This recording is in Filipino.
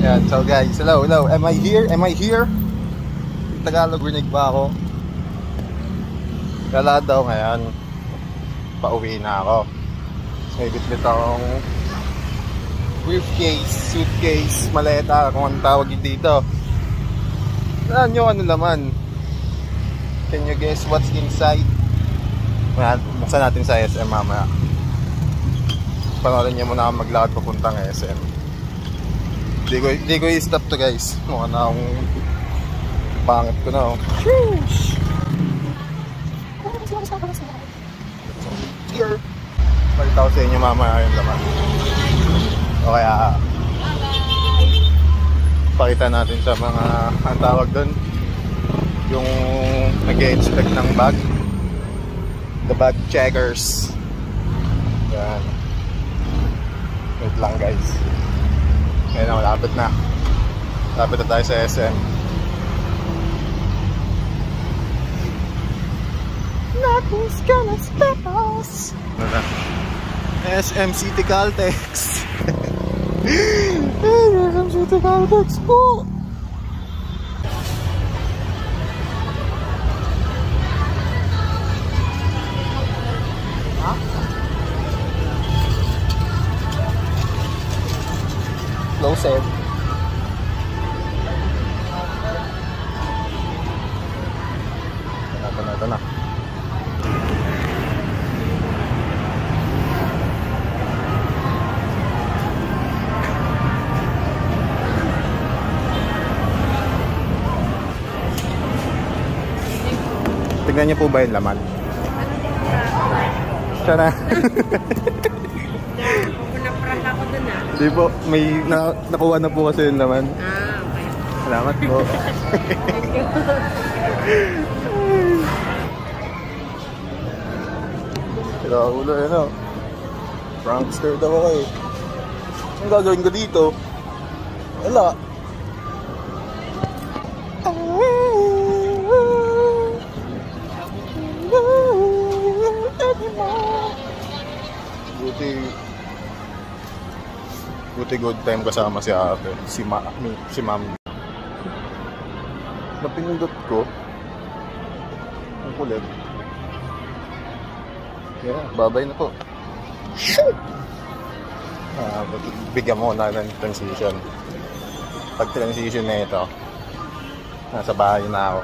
Yan, so guys, hello. Am I here? Tagalog, rinig ba ako? Lalakad daw ngayon. Pauwi na ako. May bitbit akong briefcase, suitcase, maleta, kung anong tawag dito. Saan nyo ano laman? Can you guess what's inside? Buksan natin sa SM mamaya. Panoorin nyo muna ako maglakad papuntang SM. Hindi ko i-stop to guys. Mukha na akong pangit ko na oh. Here. Balik ako sa inyo mamaya yung laman. O kaya pakita natin sa mga ang tawag doon yung nag-inspect ng bag, the bag checkers. Yan. Wait lang guys. Ngayon na, malapit na tayo sa SM. Nothing's gonna stop us. SM City Caltex. SM City Caltex po. Close it. Ito na. Tignan niyo po ba yung laman? Siya na. Pupunaprak ako dun ah. Hindi po, may nakuha na po kasi yung laman. Ah, okay. Salamat po. Sila ulo yun o. Prankster daw ako eh. Ang gagawin ko dito? Wala. Buti good time kasama si ate, si ma'am. Napindot ko. Ang kulit. Yeah, babay na po. Bigyan mo na ng transition. Pag transition na ito, nasa bahay na ako.